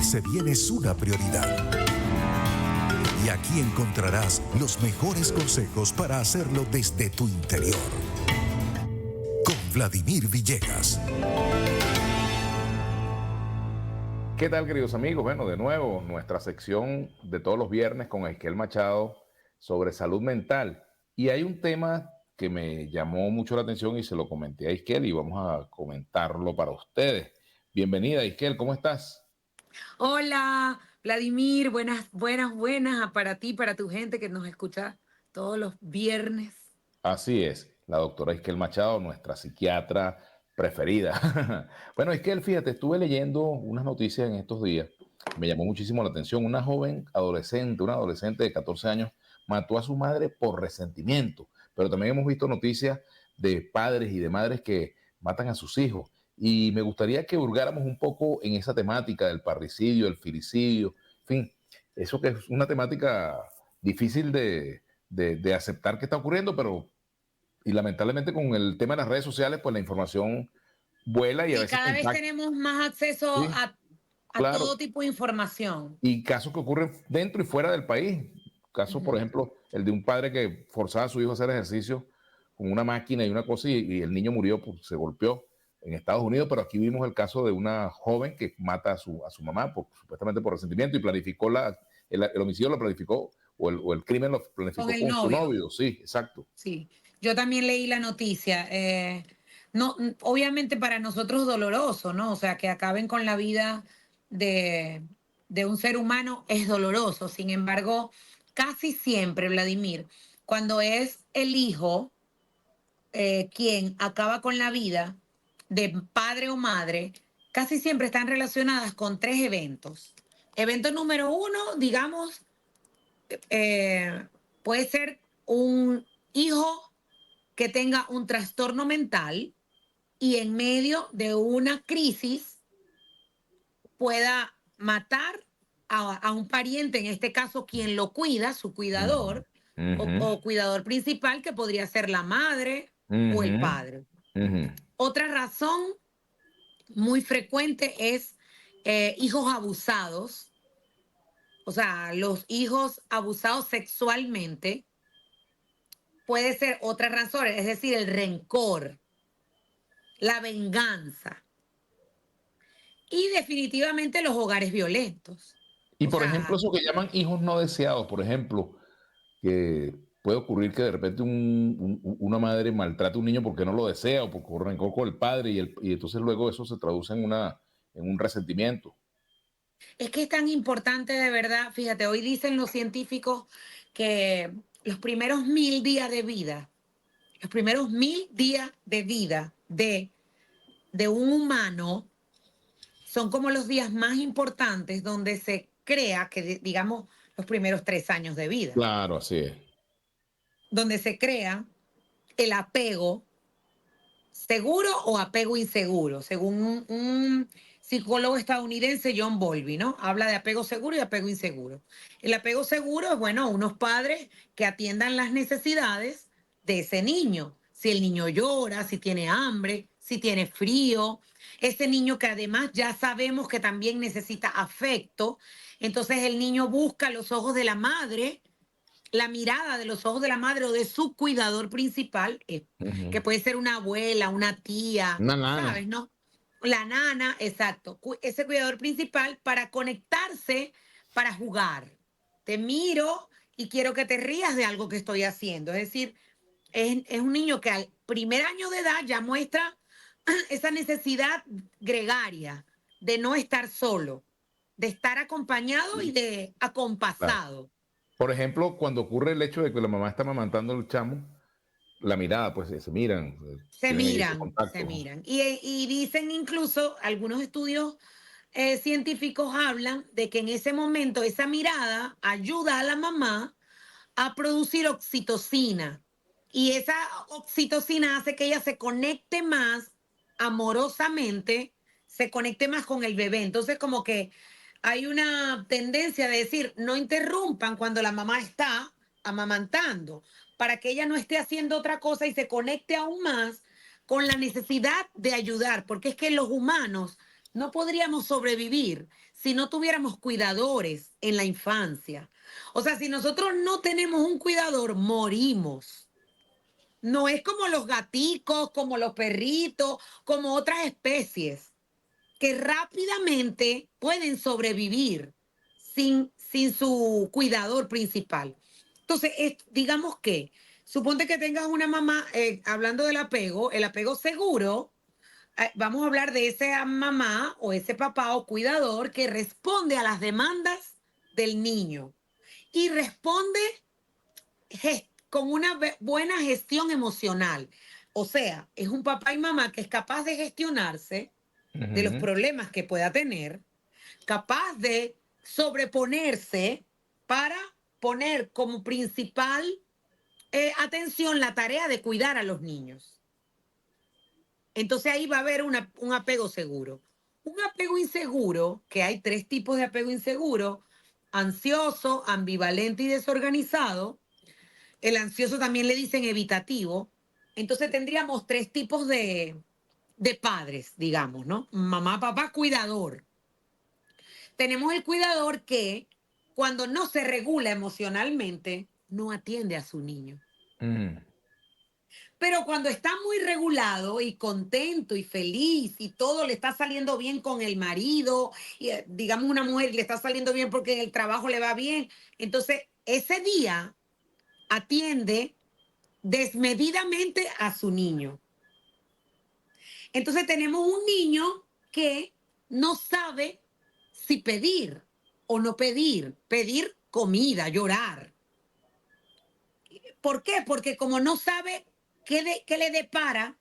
sentirse bien es una prioridad. Y aquí encontrarás los mejores consejos para hacerlo desde tu interior. Con Vladimir Villegas. ¿Qué tal, queridos amigos? Bueno, de nuevo, nuestra sección de todos los viernes con Esquel Machado sobre salud mental. Y hay un tema que me llamó mucho la atención y se lo comenté a Esquel y vamos a comentarlo para ustedes. Bienvenida, Esquel, ¿cómo estás? Hola, Vladimir, buenas para ti, para tu gente que nos escucha todos los viernes. Así es, la doctora Esquel Machado, nuestra psiquiatra preferida. Bueno, Esquel, fíjate, estuve leyendo unas noticias en estos días, me llamó muchísimo la atención. Una joven adolescente, una adolescente de 14 años, mató a su madre por resentimiento, pero también hemos visto noticias de padres y de madres que matan a sus hijos. Y me gustaría que hurgáramos un poco en esa temática del parricidio, el filicidio, en fin, eso que es una temática difícil de aceptar que está ocurriendo, pero y lamentablemente con el tema de las redes sociales, pues la información vuela y a Sí, veces cada vez impacta. tenemos más acceso Sí, a claro. todo tipo de información. Y casos que ocurren dentro y fuera del país. Casos, por Ujú. ejemplo, el de un padre que forzaba a su hijo a hacer ejercicio con una máquina y una cosa y el niño murió, pues se golpeó en Estados Unidos, pero aquí vimos el caso de una joven que mata a su mamá supuestamente por resentimiento y planificó el homicidio, lo planificó o el crimen lo Con planificó el con su novio, novio. Sí, exacto. sí. Yo también leí la noticia. No, obviamente para nosotros doloroso, ¿no? O sea, que acaben con la vida de, de un ser humano es doloroso. Sin embargo, casi siempre, Vladimir, cuando es el hijo quien acaba con la vida de padre o madre, casi siempre están relacionadas con tres eventos. Evento número uno, digamos, eh, puede ser un hijo que tenga un trastorno mental y en medio de una crisis pueda matar a un pariente, en este caso quien lo cuida, su Ujú, cuidador ujú, o cuidador principal, que podría ser la madre o el ujú, padre. ujú. Otra razón muy frecuente es hijos abusados, o sea, los hijos abusados sexualmente puede ser otra razón, es decir, el rencor, la venganza y definitivamente los hogares violentos. Y O por ejemplo, sea, eso que llaman hijos no deseados, por ejemplo, que puede ocurrir que de repente una madre maltrate a un niño porque no lo desea o porque rencor con el padre y entonces luego eso se traduce en un resentimiento. es que es tan importante de verdad, fíjate, hoy dicen los científicos que los primeros 1000 días de vida, los primeros 1000 días de vida de un humano son como los días más importantes donde se crea, que digamos, los primeros 3 años de vida, Claro, así es. donde se crea el apego seguro o apego inseguro, según un psicólogo estadounidense, John Bowlby, ¿no? Habla de apego seguro y apego inseguro. El apego seguro es, bueno, unos padres que atiendan las necesidades de ese niño. Si el niño llora, si tiene hambre, si tiene frío, ese niño que además ya sabemos que también necesita afecto, entonces el niño busca los ojos de la madre, la mirada de los ojos de la madre o de su cuidador principal, Ujú. que puede ser una abuela, una tía, Una nana. ¿sabes? ¿No? La nana, exacto. Ese cuidador principal para conectarse, para jugar. Te miro y quiero que te rías de algo que estoy haciendo. Es decir, es un niño que al primer año de edad ya muestra esa necesidad gregaria de no estar solo, de estar acompañado y de Claro. acompasado. Por ejemplo, cuando ocurre el hecho de que la mamá está amamantando al chamo, la mirada, pues se miran, Se tienen ahí ese miran, se contacto. miran. Y dicen incluso, algunos estudios científicos hablan de que en ese momento esa mirada ayuda a la mamá a producir oxitocina. Y esa oxitocina hace que ella se conecte más amorosamente, se conecte más con el bebé. Entonces como que hay una tendencia de decir, no interrumpan cuando la mamá está amamantando, para que ella no esté haciendo otra cosa y se conecte aún más con la necesidad de ayudar, porque es que los humanos no podríamos sobrevivir si no tuviéramos cuidadores en la infancia. O sea, si nosotros no tenemos un cuidador, morimos. No es como los gaticos, como los perritos, como otras especies que rápidamente pueden sobrevivir sin su cuidador principal. Entonces, digamos que, suponte que tengas una mamá, hablando del apego, el apego seguro, vamos a hablar de esa mamá o ese papá o cuidador que responde a las demandas del niño y responde con una buena gestión emocional. O sea, es un papá y mamá que es capaz de gestionarse de los problemas que pueda tener, capaz de sobreponerse para poner como principal atención la tarea de cuidar a los niños. Entonces ahí va a haber un apego seguro. Un apego inseguro, que hay 3 tipos de apego inseguro: ansioso, ambivalente y desorganizado. El ansioso también le dicen evitativo. Entonces tendríamos 3 tipos de padres, digamos, ¿no? Mamá, papá, cuidador. Tenemos el cuidador que cuando no se regula emocionalmente, no atiende a su niño. Pero cuando está muy regulado y contento y feliz y todo le está saliendo bien con el marido, y, digamos una mujer le está saliendo bien porque en el trabajo le va bien, entonces ese día atiende desmedidamente a su niño. Entonces tenemos un niño que no sabe si pedir o no pedir, pedir comida, llorar. ¿Por qué? Porque como no sabe qué le depara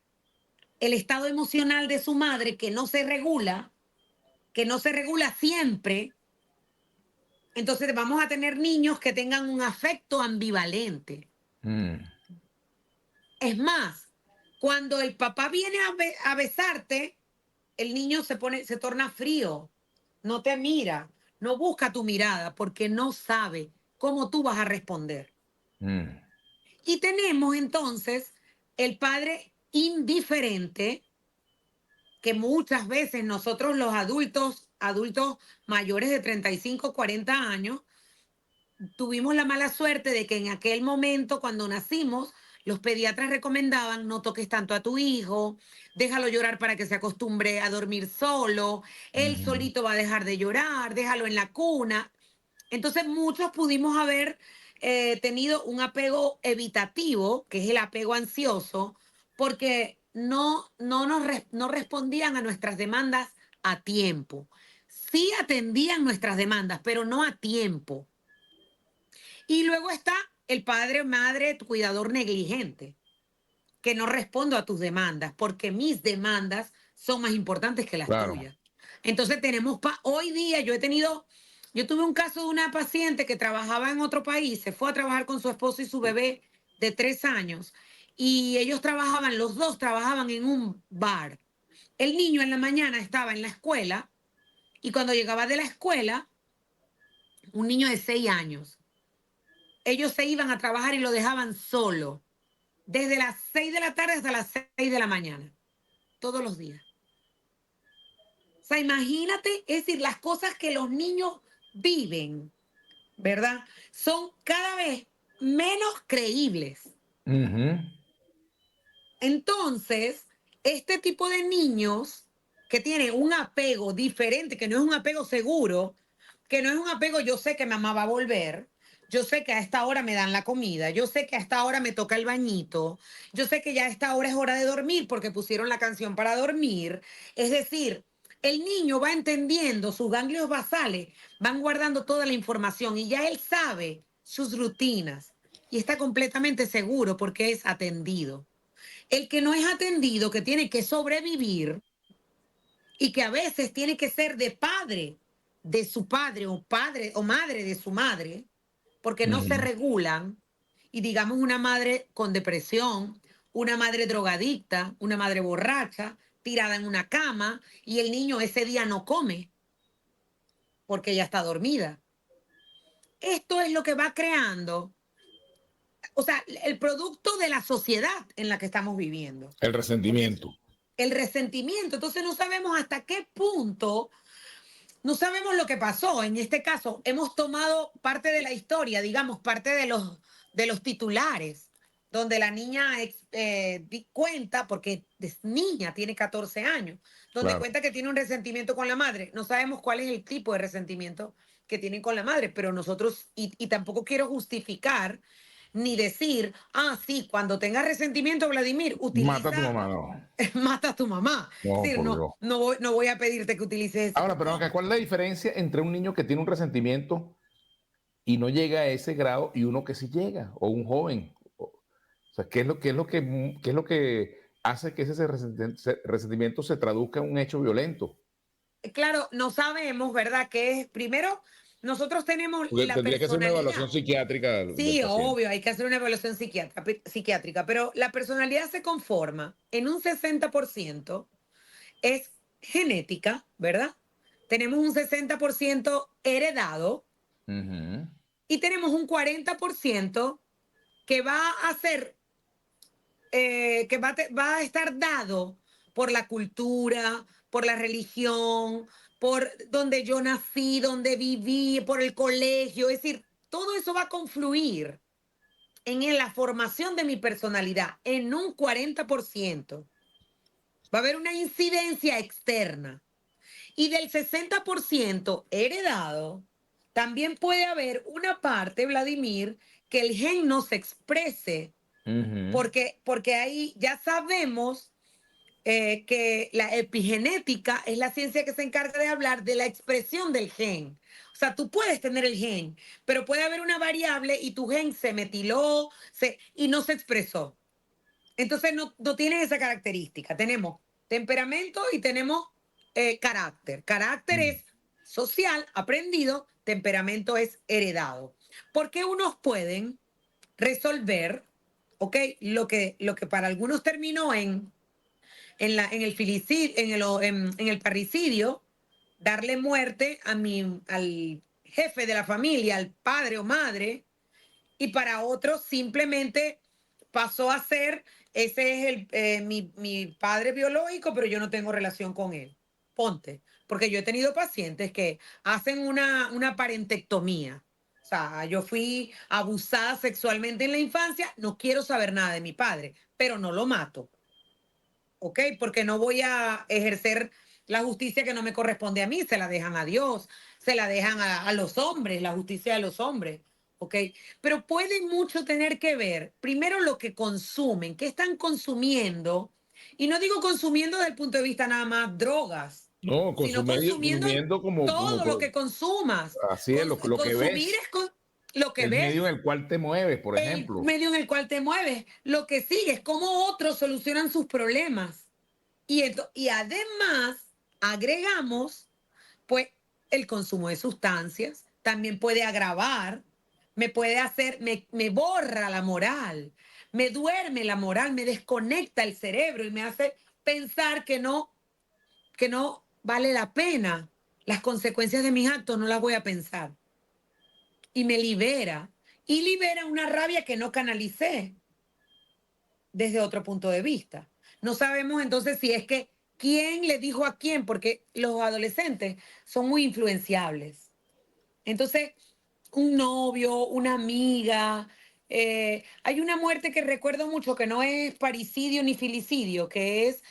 el estado emocional de su madre, que no se regula siempre, entonces vamos a tener niños que tengan un afecto ambivalente. Es más, cuando el papá viene a besarte, el niño se torna frío, no te mira, no busca tu mirada porque no sabe cómo tú vas a responder. Y tenemos entonces el padre indiferente, que muchas veces nosotros los adultos mayores de 35, 40 años, tuvimos la mala suerte de que en aquel momento, cuando nacimos, los pediatras recomendaban: no toques tanto a tu hijo, déjalo llorar para que se acostumbre a dormir solo, él solito va a dejar de llorar, déjalo en la cuna. Entonces muchos pudimos haber tenido un apego evitativo, que es el apego ansioso, porque no respondían a nuestras demandas a tiempo. Sí atendían nuestras demandas, pero no a tiempo. Y luego está el padre, madre, tu cuidador negligente, que no respondo a tus demandas porque mis demandas son más importantes que las tuyas. Entonces tenemos, hoy día yo tuve un caso de una paciente que trabajaba en otro país, se fue a trabajar con su esposo y su bebé de 3 años, y los dos trabajaban en un bar. El niño en la mañana estaba en la escuela, y cuando llegaba de la escuela, un niño de 6 años, ellos se iban a trabajar y lo dejaban solo, desde las 6 de la tarde hasta las 6 de la mañana, todos los días. O sea, imagínate, es decir, las cosas que los niños viven, ¿verdad? Son cada vez menos creíbles. Entonces, este tipo de niños que tienen un apego diferente, que no es un apego seguro, que no es un apego: yo sé que mamá va a volver, yo sé que a esta hora me dan la comida, yo sé que a esta hora me toca el bañito, yo sé que ya a esta hora es hora de dormir porque pusieron la canción para dormir. Es decir, el niño va entendiendo, sus ganglios basales van guardando toda la información y ya él sabe sus rutinas y está completamente seguro porque es atendido. El que no es atendido, que tiene que sobrevivir y que a veces tiene que ser de padre de su padre o madre de su madre, porque no se regulan, y digamos una madre con depresión, una madre drogadicta, una madre borracha, tirada en una cama, y el niño ese día no come porque ella está dormida. Esto es lo que va creando, o sea, el producto de la sociedad en la que estamos viviendo. El resentimiento. el resentimiento. Entonces no sabemos hasta qué punto, no sabemos lo que pasó. En este caso, hemos tomado parte de la historia, digamos, parte de los titulares, donde la niña cuenta, porque es niña, tiene 14 años, donde Claro. cuenta que tiene un resentimiento con la madre. No sabemos cuál es el tipo de resentimiento que tienen con la madre, pero nosotros, y tampoco quiero justificar ni decir, ah, sí, cuando tengas resentimiento, Vladimir, Mata a tu utiliza, mamá, no. mata a tu mamá. Es No, decir, por no, Dios. no voy a pedirte que utilices ese Ahora, tipo. pero acá, ¿cuál es la diferencia entre un niño que tiene un resentimiento y no llega a ese grado y uno que sí llega, o un joven? O sea, qué es lo que hace que ese resentimiento se traduzca en un hecho violento? Claro, no sabemos, ¿verdad? Que es, primero, nosotros tenemos Porque la tendría que ser una evaluación personalidad. psiquiátrica del Sí, paciente. obvio, hay que hacer una evaluación psiquiátrica, pero la personalidad se conforma en un 60% es genética, ¿verdad? Tenemos un 60% heredado Ujú. y tenemos un 40% que va a ser, va a estar dado por la cultura, por la religión, por donde yo nací, donde viví, por el colegio. Es decir, todo eso va a confluir en la formación de mi personalidad en un 40%. Va a haber una incidencia externa. Y del 60% heredado, también puede haber una parte, Vladimir, que el gen no se exprese, Ujú. porque ahí ya sabemos que la epigenética es la ciencia que se encarga de hablar de la expresión del gen. O sea, tú puedes tener el gen, pero puede haber una variable y tu gen se metiló y no se expresó. Entonces no tiene esa característica. Tenemos temperamento y tenemos carácter. Carácter Mm. es social, aprendido, temperamento es heredado. Porque unos pueden resolver, ¿ok? Lo que para algunos terminó en el filicidio, en el parricidio, darle muerte al jefe de la familia, al padre o madre, y para otros simplemente pasó a ser, ese es mi padre biológico, pero yo no tengo relación con él. Ponte, porque yo he tenido pacientes que hacen una parentectomía. O sea, yo fui abusada sexualmente en la infancia, no quiero saber nada de mi padre, pero no lo mato. ¿Ok? Porque no voy a ejercer la justicia que no me corresponde a mí, se la dejan a Dios, se la dejan a los hombres, la justicia de los hombres. ¿Ok? Pero puede mucho tener que ver, primero, lo que consumen, qué están consumiendo, y no digo consumiendo desde el punto de vista nada más drogas, No, sino consumiendo consumiendo todo lo que consumas. así es, lo que Consumir ves, es lo que el medio ves, en el cual te mueves, por el ejemplo. medio en el cual te mueves, lo que sigues, cómo otros solucionan sus problemas. Y además agregamos, pues, el consumo de sustancias también puede agravar, me puede hacer, me borra la moral, me duerme la moral, me desconecta el cerebro y me hace pensar que no vale la pena. Las consecuencias de mis actos no las voy a pensar. Y me libera. Y libera una rabia que no canalicé desde otro punto de vista. No sabemos entonces si es que quién le dijo a quién, porque los adolescentes son muy influenciables. Entonces, un novio, una amiga, hay una muerte que recuerdo mucho que no es paricidio ni filicidio, que es,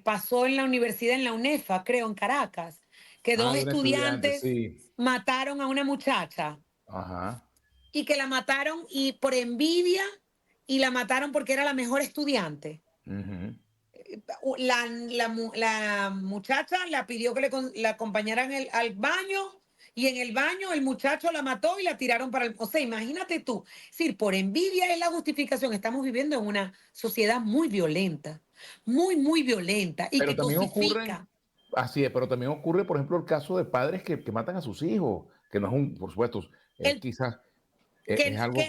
pasó en la universidad, en la UNEFA, creo, en Caracas, que Ah, dos de un estudiante, estudiantes sí. mataron a una muchacha Ajá. y que la mataron y por envidia y la mataron porque era la mejor estudiante. Ujú. La muchacha la pidió que la acompañaran al baño y en el baño el muchacho la mató y la tiraron para el... O sea, imagínate tú, es decir, por envidia es la justificación. Estamos viviendo en una sociedad muy violenta, muy violenta y Pero que también ocurren, cosifica. así es, pero también ocurre, por ejemplo, el caso de padres que matan a sus hijos, que no es un, por supuesto, El, quizás es que, algo que,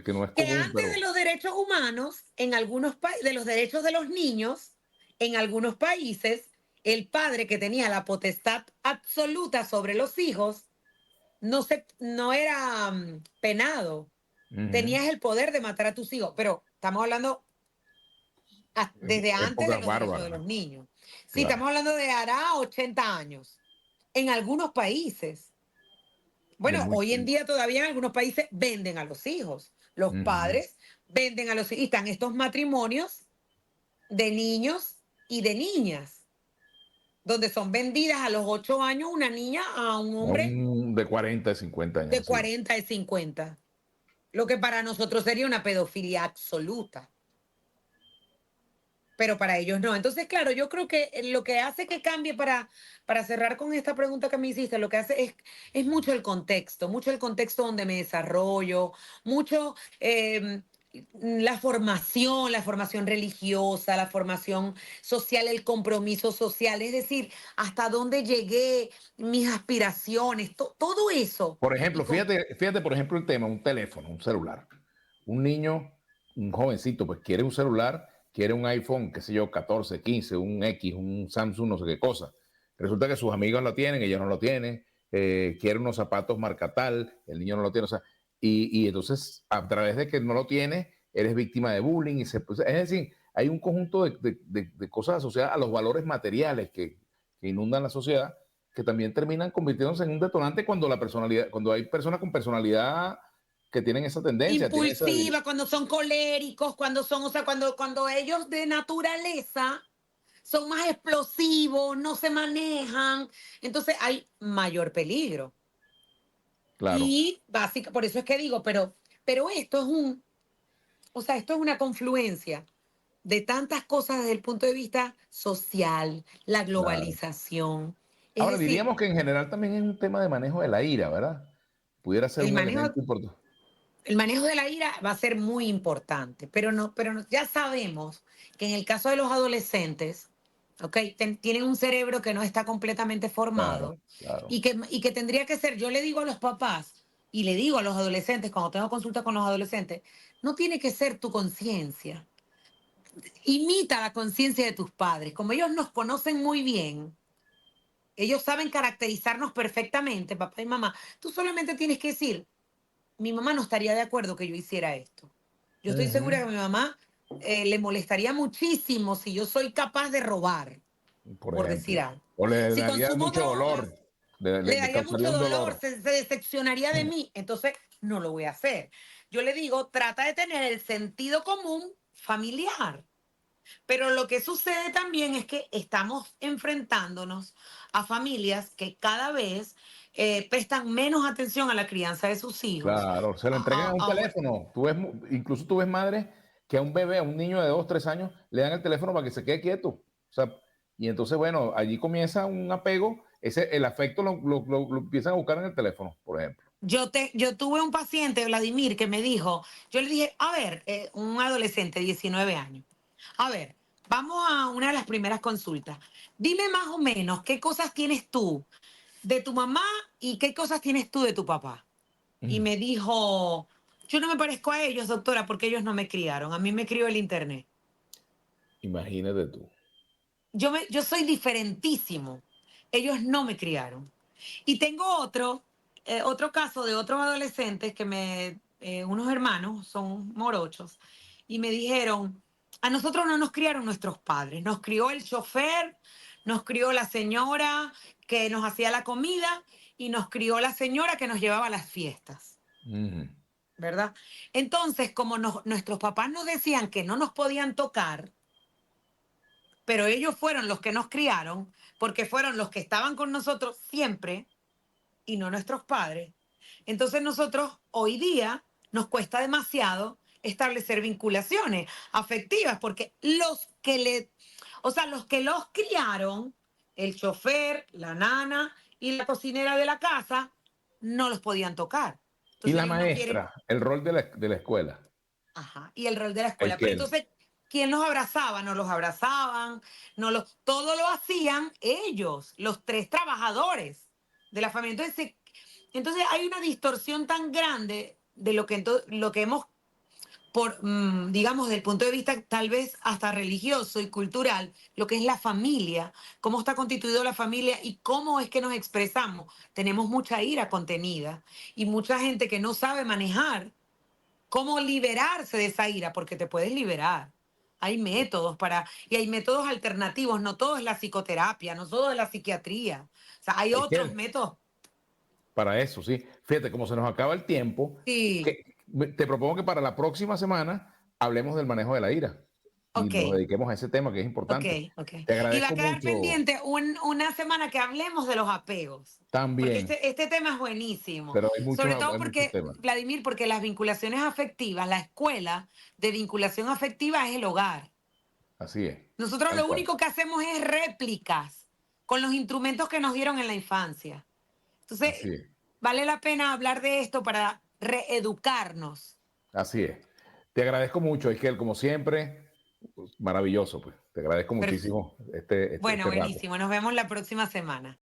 que no es que común, antes de pero los derechos humanos, en algunos países, de los derechos de los niños, en algunos países, el padre que tenía la potestad absoluta sobre los hijos no era penado. ujú. Tenías el poder de matar a tus hijos, pero estamos hablando desde antes de Épocas los derechos de bárbaras, los niños. Sí, claro. estamos hablando de hará 80 años. En algunos países. De Bueno, muy hoy en tiempo. día todavía en algunos países venden a los hijos. Los Ujú. padres venden a los hijos. Y están estos matrimonios de niños y de niñas, donde son vendidas a los 8 años una niña a un hombre De 40, de 50 años, de así. 40 y 50. Lo que para nosotros sería una pedofilia absoluta, pero para ellos no. Entonces, claro, yo creo que lo que hace que cambie para cerrar con esta pregunta que me hiciste, lo que hace es mucho el contexto donde me desarrollo, mucho la formación religiosa, la formación social, el compromiso social, es decir, hasta dónde llegué, mis aspiraciones, todo eso. Por Y ejemplo, con, fíjate, por ejemplo, el tema, un teléfono, un celular. Un niño, un jovencito, pues quiere un celular, quiere un iPhone, qué sé yo, 14, 15, un X, un Samsung, no sé qué cosa. Resulta que sus amigos lo tienen, ellos no lo tienen, quiere unos zapatos marca tal, el niño no lo tiene, o sea, y entonces a través de que no lo tiene, eres víctima de bullying, pues, es decir, hay un conjunto de cosas asociadas a los valores materiales que inundan la sociedad que también terminan convirtiéndose en un detonante cuando la personalidad, cuando hay personas con personalidad que tienen esa tendencia, tienen esa debilidad. impulsiva, cuando son coléricos, cuando son, o sea, cuando ellos de naturaleza son más explosivos, no se manejan, entonces hay mayor peligro. Claro, Y básica, por eso es que digo, pero esto es o sea, esto es una confluencia de tantas cosas desde el punto de vista social, la claro. globalización. Es Ahora decir, diríamos que en general también es un tema de manejo de la ira, ¿verdad? Pudiera ser el un manejo, elemento importante. el manejo de la ira va a ser muy importante, ya sabemos que en el caso de los adolescentes, ¿ok? Tienen un cerebro que no está completamente Claro, formado claro. y que tendría que ser, yo le digo a los papás y le digo a los adolescentes, cuando tengo consulta con los adolescentes, no tiene que ser tu conciencia, imita la conciencia de tus padres, como ellos nos conocen muy bien. Ellos saben caracterizarnos perfectamente, papá y mamá. Tú solamente tienes que decir, mi mamá no estaría de acuerdo que yo hiciera esto. Yo estoy segura que Ujú. a mi mamá le molestaría muchísimo si yo soy capaz de robar, Por por decir ejemplo. algo. O le Si daría consumo mucho drogas, dolor, le le daría causaría mucho un dolor, dolor. se decepcionaría de mí, entonces no lo voy a hacer. Yo le digo, trata de tener el sentido común familiar. Pero lo que sucede también es que estamos enfrentándonos a familias que cada vez prestan menos atención a la crianza de sus hijos. Claro, se le entregan a un teléfono. Incluso tú ves madres que a un bebé, a un niño de 2, 3 años, le dan el teléfono para que se quede quieto. O sea, y entonces, bueno, allí comienza un apego, el afecto lo empiezan a buscar en el teléfono, por ejemplo. Yo tuve un paciente, Vladimir, que me dijo, yo le dije, a ver, un adolescente de 19 años, a ver, vamos a una de las primeras consultas. Dime más o menos qué cosas tienes tú de tu mamá y qué cosas tienes tú de tu papá. Y Mm. me dijo, yo no me parezco a ellos, doctora, porque ellos no me criaron, a mí me crió el internet. Imagínate tú. Yo soy diferentísimo, ellos no me criaron. Y tengo otro caso de otros adolescentes unos hermanos, son morochos, y me dijeron, a nosotros no nos criaron nuestros padres, nos crió el chofer, nos crió la señora que nos hacía la comida y nos crió la señora que nos llevaba a las fiestas. Ujú. ¿Verdad? Entonces, como nuestros papás nos decían que no nos podían tocar, pero ellos fueron los que nos criaron, porque fueron los que estaban con nosotros siempre y no nuestros padres. Entonces nosotros hoy día nos cuesta demasiado establecer vinculaciones afectivas, porque o sea, los que los criaron, el chofer, la nana y la cocinera de la casa, no los podían tocar. Y Entonces la ellos no quieren. maestra, el rol de la escuela, Ajá, y el rol de la el escuela. Pero que entonces, ¿quién los abrazaba? No los abrazaban, todo lo hacían ellos, los tres trabajadores de la familia. Entonces hay una distorsión tan grande de lo que hemos, digamos, desde el punto de vista tal vez hasta religioso y cultural, lo que es la familia, cómo está constituido la familia y cómo es que nos expresamos. Tenemos mucha ira contenida y mucha gente que no sabe manejar cómo liberarse de esa ira, porque te puedes liberar. Hay métodos y hay métodos alternativos, no todo es la psicoterapia, no todo es la psiquiatría. O sea, hay Es otros que métodos. para eso, sí. Fíjate, como se nos acaba el tiempo, Sí, te propongo que para la próxima semana hablemos del manejo de la ira y ok. nos dediquemos a ese tema que es Ok, importante. ok. Te Y va a agradezco quedar mucho pendiente una semana que hablemos de los apegos, porque también, este tema es buenísimo, pero sobre todo hay muchos porque, temas. Vladimir, porque las vinculaciones afectivas, la escuela de vinculación afectiva es el hogar. Así es, Nosotros tal lo cual. único que hacemos es réplicas con los instrumentos que nos dieron en la infancia. Así Entonces, es, vale la pena hablar de esto para reeducarnos. así es. Te agradezco mucho, Iskel, como siempre, maravilloso, pues. Te agradezco Perf- muchísimo Bueno, este rato. buenísimo. Nos vemos la próxima semana.